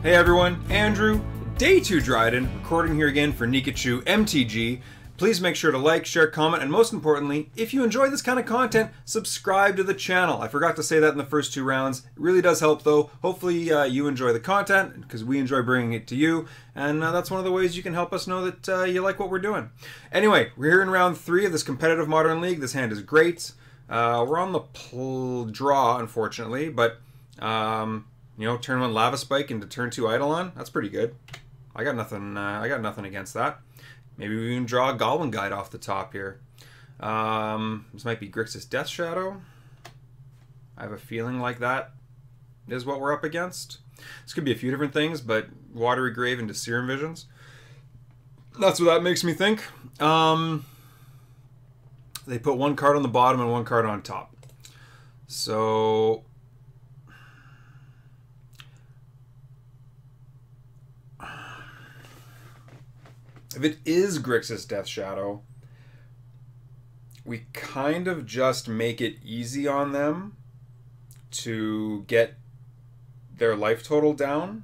Hey everyone, Andrew, Day 2 Dryden, recording here again for Nikachu MTG. Please make sure to like, share, comment, and most importantly, if you enjoy this kind of content, subscribe to the channel. I forgot to say that in the first 2 rounds. It really does help though. Hopefully you enjoy the content, because we enjoy bringing it to you, and that's one of the ways you can help us know that you like what we're doing. Anyway, we're here in round 3 of this competitive Modern League. This hand is great. We're on the draw, unfortunately, but you know, turn 1 Lava Spike into turn 2 Eidolon. That's pretty good. I got nothing against that. Maybe we can draw a Goblin Guide off the top here. This might be Grixis Death Shadow. I have a feeling like that is what we're up against. This could be a few different things, but Watery Grave into Serum Visions. That's what that makes me think. They put 1 card on the bottom and 1 card on top. So if it is Grixis Death Shadow, we kind of just make it easy on them to get their life total down.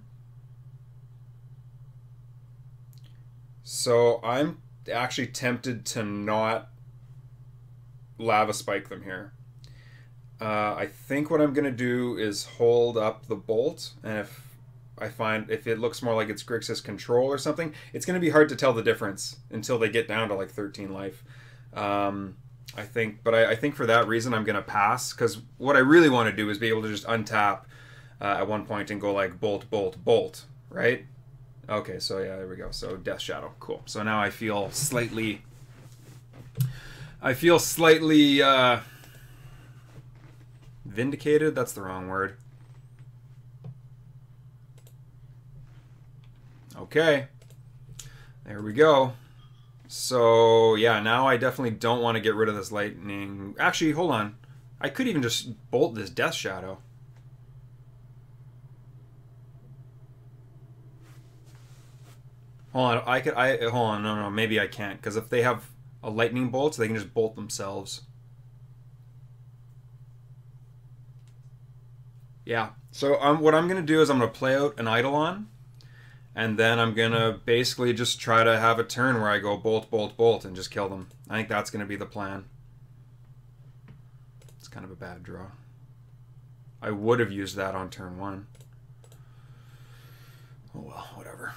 So I'm actually tempted to not Lava Spike them here. I think what I'm going to do is hold up the bolt, and if it looks more like it's Grixis control or something, it's going to be hard to tell the difference until they get down to like 13 life. I think for that reason I'm going to pass, because what I really want to do is be able to just untap at one point and go like bolt, bolt, bolt, right? Okay, so yeah, there we go. So Death Shadow, cool. So now I feel slightly vindicated. That's the wrong word. Okay, there we go. So yeah, now I definitely don't want to get rid of this lightning. Actually, hold on. I could even just bolt this Death Shadow. Hold on, hold on, no, maybe I can't, because if they have a lightning bolt, they can just bolt themselves. Yeah, so what I'm going to do is I'm going to play out an Eidolon, and then I'm going to basically just try to have a turn where I go bolt, bolt, bolt, and just kill them. I think that's going to be the plan. It's kind of a bad draw. I would have used that on turn 1. Oh well, whatever.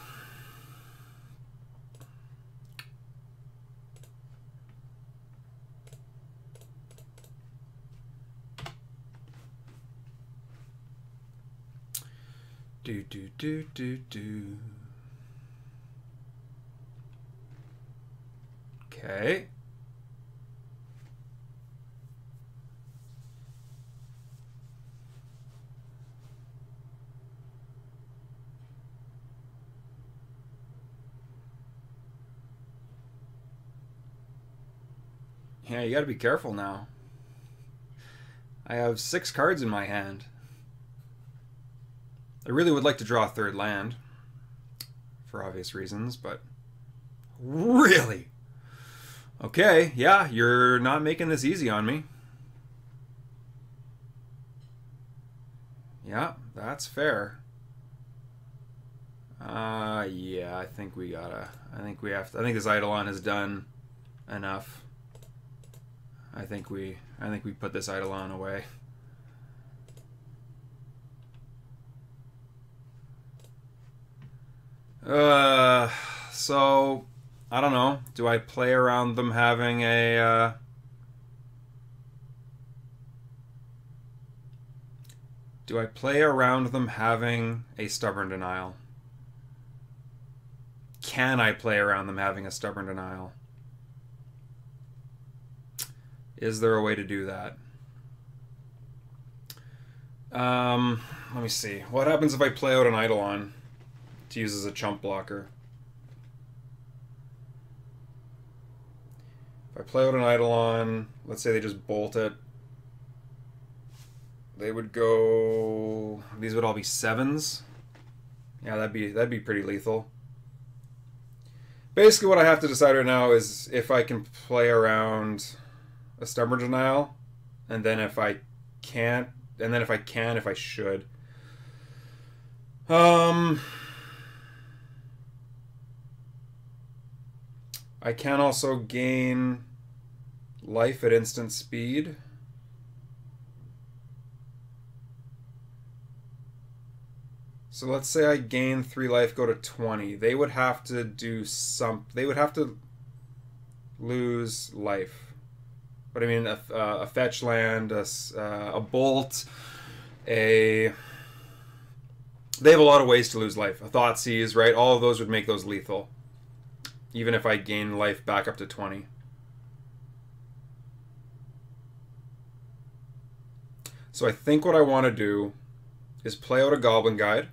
Do. Okay. Yeah, you gotta be careful now. I have 6 cards in my hand. I really would like to draw a 3rd land, for obvious reasons, but really? Okay, yeah, you're not making this easy on me. Yeah, that's fair. Yeah, I think we gotta. I think this Eidolon has done enough. I think we put this Eidolon away. So I don't know. Do I play around them having a Stubborn Denial? Can I play around them having a Stubborn Denial? Is there a way to do that? Let me see. What happens if I play out an Eidolon to use as a chump blocker? If I play out an Eidolon, let's say they just bolt it, they would go. These would all be 7s. Yeah, that'd be pretty lethal. Basically, what I have to decide right now is if I can play around a Stubborn Denial, and then if I can't, and then if I can, if I should. I can also gain life at instant speed. So let's say I gain 3 life, go to 20. They would have to do they would have to lose life. But I mean, a fetch land, a bolt, they have a lot of ways to lose life. A Thoughtseize, right? All of those would make those lethal. Even if I gain life back up to 20. So I think what I want to do is play out a Goblin Guide.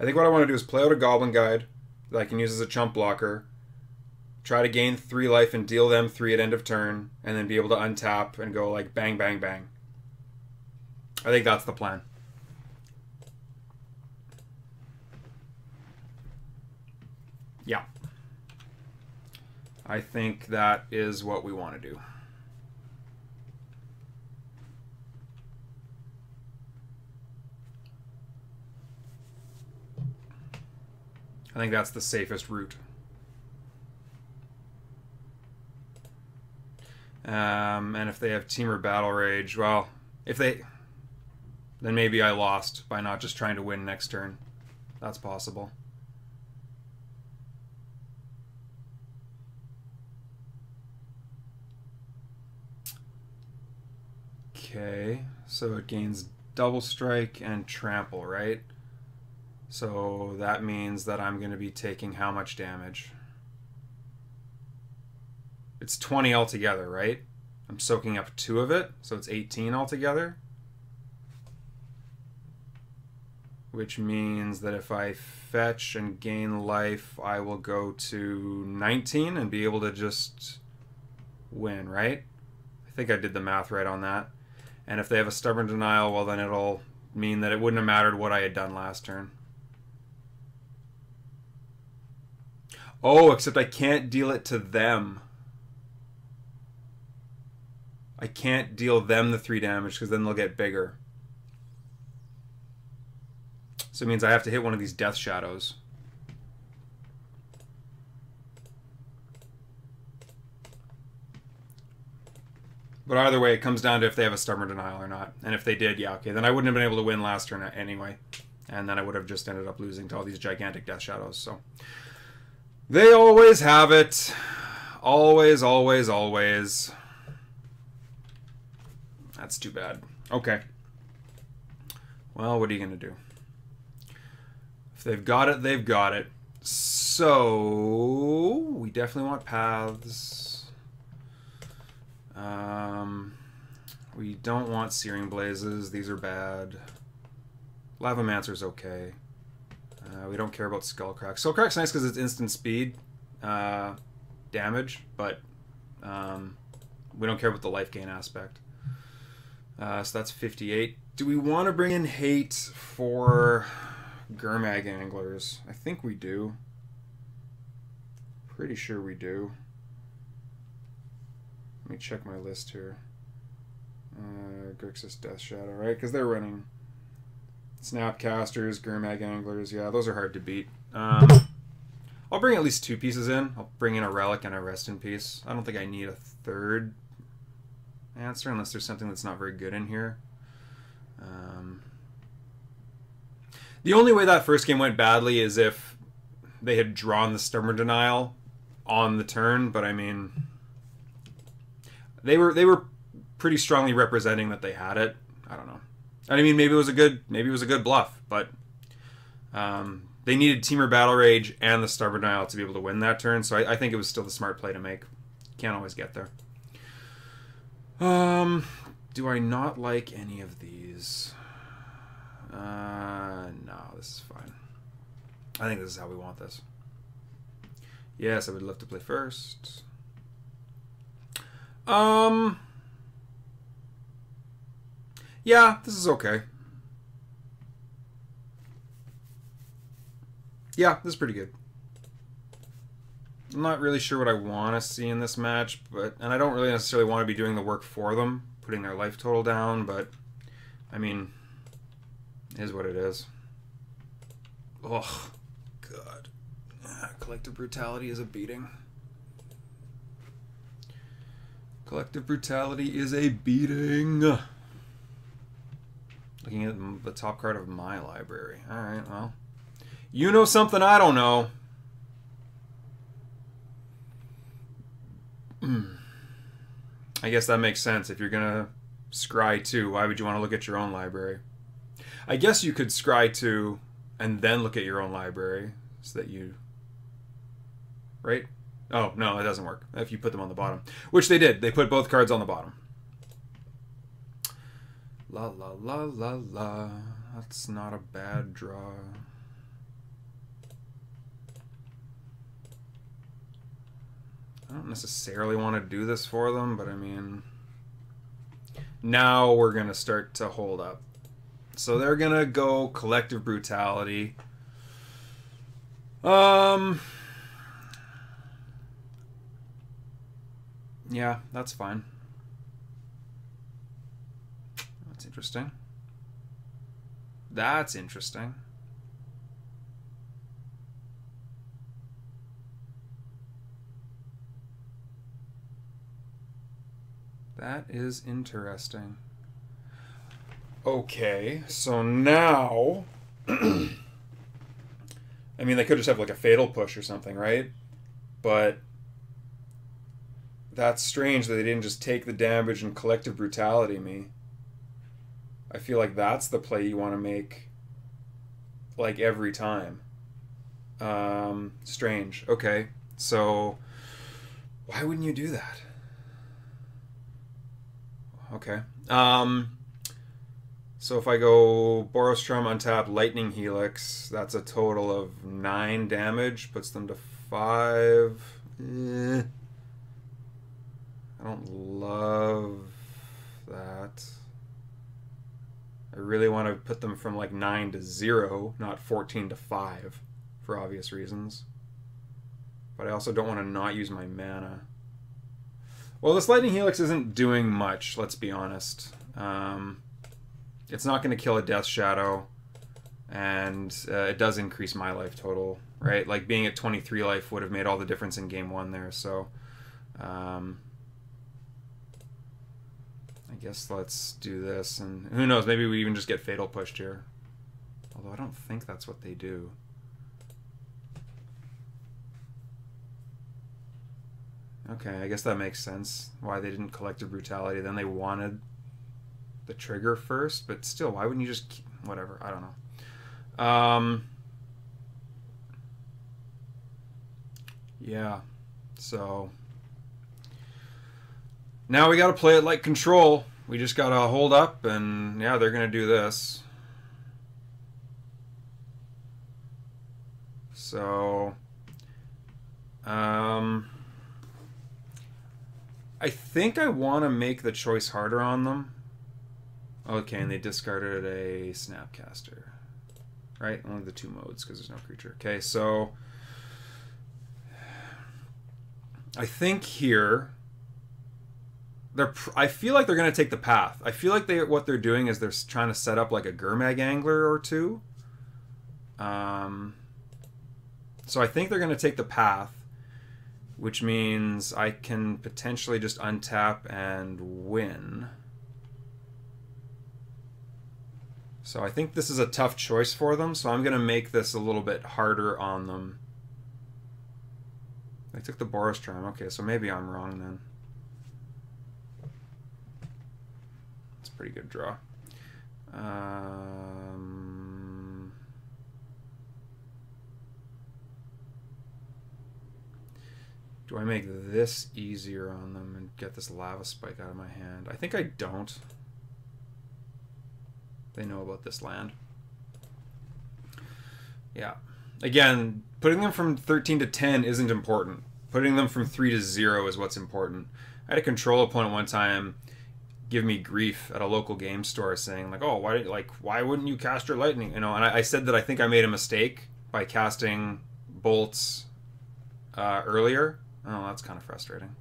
I think what I want to do is play out a Goblin Guide that I can use as a chump blocker, try to gain 3 life and deal them 3 at end of turn, and then be able to untap and go like bang, bang, bang. I think that's the plan. Yeah. I think that is what we want to do. I think that's the safest route. And if they have Team or Battle Rage, well, then maybe I lost by not just trying to win next turn. That's possible. Okay, so it gains Double Strike and Trample, right? So that means that I'm going to be taking how much damage? It's 20 altogether, right? I'm soaking up 2 of it, so it's 18 altogether. Which means that if I fetch and gain life, I will go to 19 and be able to just win, right? I think I did the math right on that. And if they have a Stubborn Denial, well then it'll mean that it wouldn't have mattered what I had done last turn. Oh, except I can't deal it to them. I can't deal them the 3 damage because then they'll get bigger. So it means I have to hit one of these Death Shadows. But either way, it comes down to if they have a Stubborn Denial or not. And if they did, yeah, okay, then I wouldn't have been able to win last turn anyway. And then I would have just ended up losing to all these gigantic Death Shadows, so... They always have it. Always, always, always. That's too bad. Okay. Well, what are you going to do? If they've got it, they've got it. So, we definitely want paths. We don't want Searing Blazes. These are bad. Lavamancer's okay. We don't care about Skullcrack. Skullcrack's nice because it's instant speed damage, but we don't care about the life gain aspect. So that's 58. Do we want to bring in Hate for Gurmag Anglers? I think we do. Pretty sure we do. Let me check my list here. Grixis Death Shadow, right? Because they're running Snapcasters, Gurmag Anglers. Yeah, those are hard to beat. I'll bring at least 2 pieces in. I'll bring in a Relic and a Rest in Peace. I don't think I need a third answer unless there's something that's not very good in here. The only way that first game went badly is if they had drawn the Stubborn Denial on the turn, but I mean, they were pretty strongly representing that they had it. I don't know. I mean, maybe it was a good bluff, but they needed Teamer Battle Rage and the Stubborn Denial to be able to win that turn, so I think it was still the smart play to make. Can't always get there. Do I not like any of these? No, this is fine. I think this is how we want this. Yes, I would love to play first. Yeah, this is okay. Yeah, this is pretty good. I'm not really sure what I want to see in this match, and I don't really necessarily want to be doing the work for them, putting their life total down, but I mean, it is what it is. Oh, God. Collective Brutality is a beating. Collective Brutality is a beating. Looking at the top card of my library. Alright, well. You know something I don't know. I guess that makes sense. If you're gonna scry 2, why would you want to look at your own library? I guess you could scry 2 and then look at your own library so that you... Right? Oh, no, it doesn't work if you put them on the bottom. Which they did. They put both cards on the bottom. La la la la la. That's not a bad draw. I don't necessarily want to do this for them, but I mean... Now we're going to start to hold up. So they're going to go Collective Brutality. Yeah, that's fine. That's interesting. That's interesting. That is interesting. Okay, so now... I mean, they could just have like a Fatal Push or something, right? But that's strange that they didn't just take the damage and Collective Brutality me. I feel like that's the play you want to make, like, every time. Strange. Okay, so why wouldn't you do that? Okay. So if I go Borostrom, untap, Lightning Helix, that's a total of 9 damage, puts them to 5. I don't love that. I really want to put them from like 9 to 0, not 14 to 5, for obvious reasons. But I also don't want to not use my mana. Well, this Lightning Helix isn't doing much, let's be honest. It's not going to kill a Death Shadow, and it does increase my life total, right? Like, being at 23 life would have made all the difference in game 1 there, so... I guess let's do this, and who knows, maybe we even just get Fatal Pushed here. Although I don't think that's what they do. Okay, I guess that makes sense. Why they didn't Collective Brutality. Then they wanted the trigger first, but still, why wouldn't you just... Whatever, I don't know. Yeah, so... Now we gotta play it like Control. We just gotta hold up, and yeah, they're gonna do this. So... I think I want to make the choice harder on them. Okay, and they discarded a Snapcaster. Right? Only the 2 modes, because there's no creature. Okay, so... I think here... I feel like they're going to take the path. I feel like what they're doing is they're trying to set up like a Gurmag Angler or 2. So I think they're going to take the path, which means I can potentially just untap and win. So I think this is a tough choice for them, so I'm going to make this a little bit harder on them. They took the Borostrom. Okay, so maybe I'm wrong then. It's a pretty good draw. Do I make this easier on them and get this Lava Spike out of my hand? I think I don't. They know about this land. Yeah. Again, putting them from 13 to 10 isn't important. Putting them from 3 to 0 is what's important. I had a Control opponent one time give me grief at a local game store saying, like, oh, why wouldn't you cast your Lightning? You know, and I said that I think I made a mistake by casting Bolts earlier. Oh, that's kind of frustrating.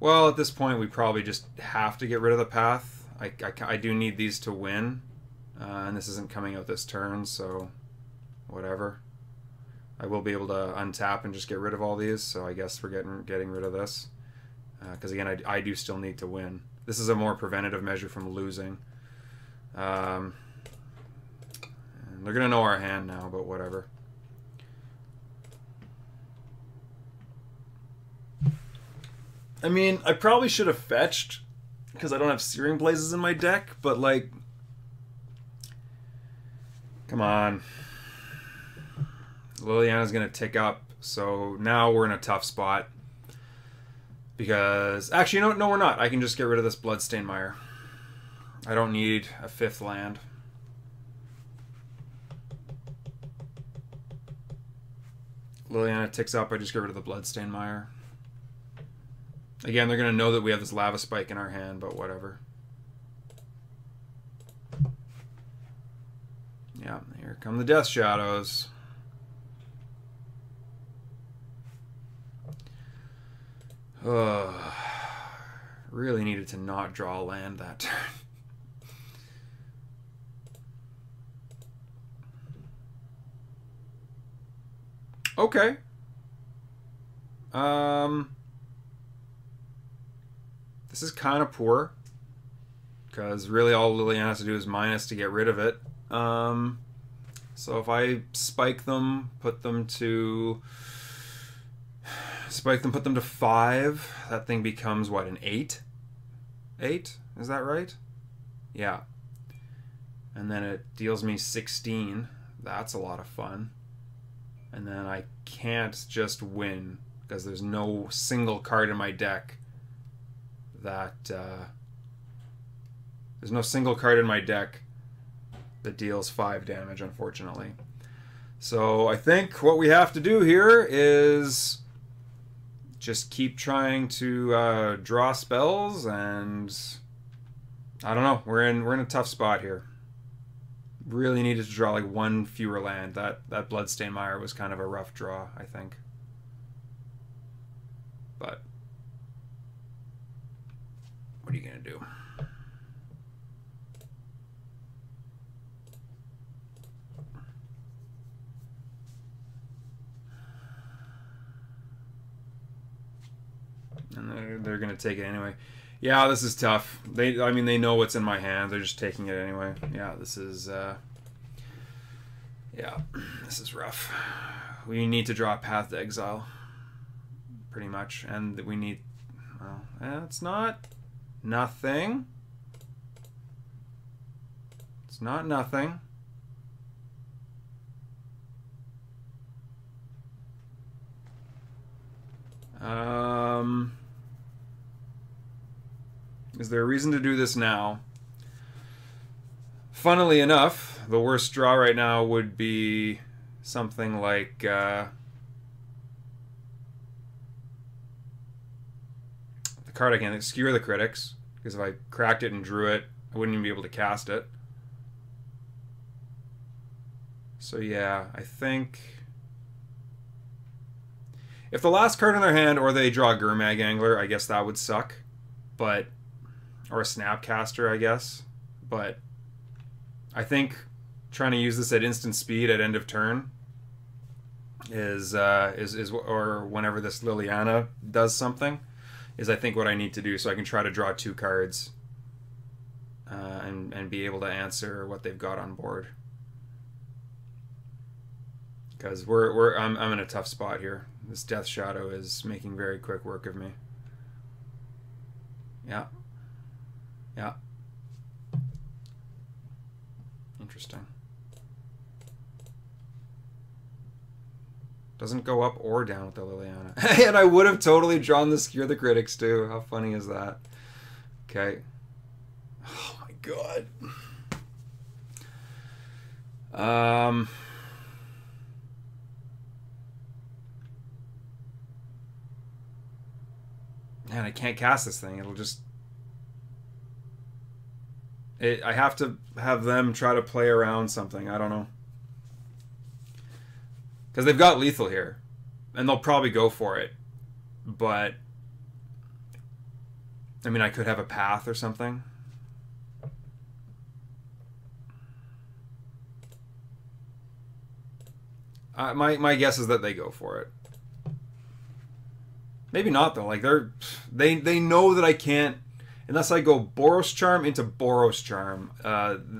Well, at this point, we probably just have to get rid of the path. I do need these to win. And this isn't coming out this turn, so whatever. I will be able to untap and just get rid of all these, so I guess we're getting rid of this. Because again, I do still need to win. This is a more preventative measure from losing. And they're going to know our hand now, but whatever. I mean, I probably should have fetched, because I don't have Searing Blazes in my deck, but like... Come on. Liliana's going to tick up, so now we're in a tough spot. Because... Actually, no, we're not. I can just get rid of this Bloodstained Mire. I don't need a 5th land. Liliana ticks up, I just get rid of the Bloodstained Mire. Again, they're going to know that we have this Lava Spike in our hand, but whatever. Yeah, here come the Death Shadows. Really needed to not draw land that turn. Okay. This is kind of poor, because really all Liliana has to do is minus to get rid of it. So if I spike them, put them to 5, that thing becomes what, an 8? 8? Is that right? Yeah. And then it deals me 16. That's a lot of fun. And then I can't just win, because there's no single card in my deck that there's no single card in my deck that deals 5 damage, unfortunately. So I think what we have to do here is just keep trying to draw spells, and I don't know, we're in a tough spot here. Really needed to draw like 1 fewer land. That Bloodstained Mire was kind of a rough draw, I think. But what are you gonna do? And they're gonna take it anyway. Yeah, this is tough. I mean, they know what's in my hand. They're just taking it anyway. Yeah, this is yeah, this is rough. We need to draw a Path to Exile, pretty much, and we need. Well, it's not nothing. It's not nothing. Is there a reason to do this now? Funnily enough, the worst draw right now would be something like the card I can Skewer the Critics, because if I cracked it and drew it, I wouldn't even be able to cast it. So yeah, I think if the last card in their hand, or they draw Gurmag Angler, I guess that would suck. But or a Snapcaster, I guess. But I think trying to use this at instant speed at end of turn is or whenever this Liliana does something, is I think what I need to do, so I can try to draw 2 cards and be able to answer what they've got on board. Because I'm in a tough spot here. This Death Shadow is making very quick work of me. Yeah. Yeah. Interesting. Doesn't go up or down with the Liliana. And I would have totally drawn the Skewer the Critics too. How funny is that? Okay. Oh my god. Man, I can't cast this thing. It'll just... I have to have them try to play around something. I don't know. Because they've got lethal here. And they'll probably go for it. But I mean, I could have a path or something. My guess is that they go for it. Maybe not though. Like they know that I can't unless I go Boros Charm into Boros Charm.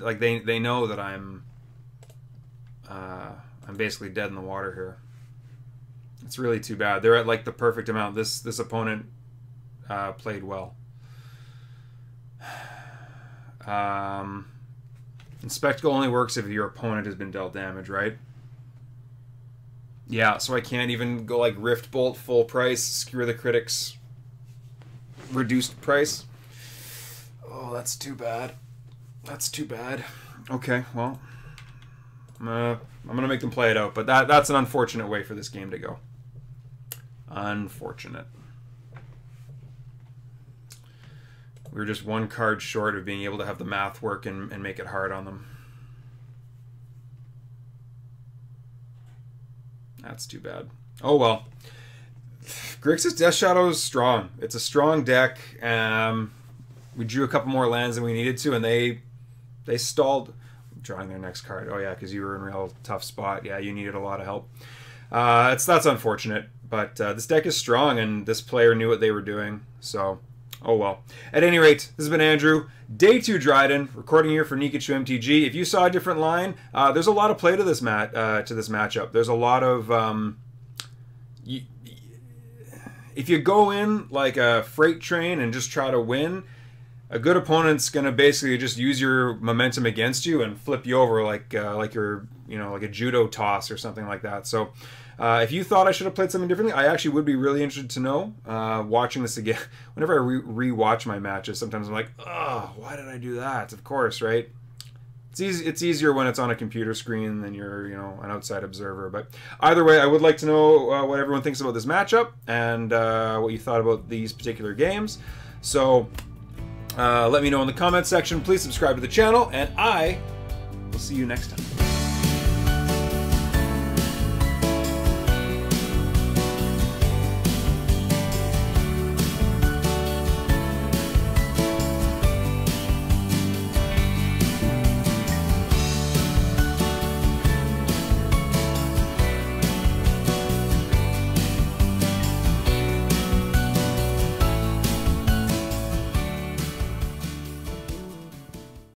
Like they know that I'm basically dead in the water here. It's really too bad. They're at like the perfect amount. This opponent played well. And Spectacle only works if your opponent has been dealt damage, right? Yeah, so I can't even go like Rift Bolt full price, Skewer the Critics reduced price. Oh, that's too bad. That's too bad. Okay, well, I'm gonna make them play it out, but that's an unfortunate way for this game to go. Unfortunate. We were just one card short of being able to have the math work and make it hard on them. That's too bad. Oh well. Grixis Death Shadow is strong. It's a strong deck. We drew a couple more lands than we needed to, and they stalled drawing their next card. Oh yeah, because you were in a real tough spot. Yeah, you needed a lot of help. That's unfortunate, but this deck is strong, and this player knew what they were doing. So, oh well. At any rate, this has been Andrew. Day 2 Dryden, recording here for Nikachu MTG. If you saw a different line, there's a lot of play to this matchup. There's a lot of if you go in like a freight train and just try to win, a good opponent's gonna basically just use your momentum against you and flip you over like you're like a judo toss or something like that. So if you thought I should have played something differently, I actually would be really interested to know. Watching this again, whenever I re-watch my matches, sometimes I'm like, oh, why did I do that? Of course, right? It's easier when it's on a computer screen than you're an outside observer. But either way, I would like to know what everyone thinks about this matchup and what you thought about these particular games. So let me know in the comments section. Please subscribe to the channel, and I will see you next time.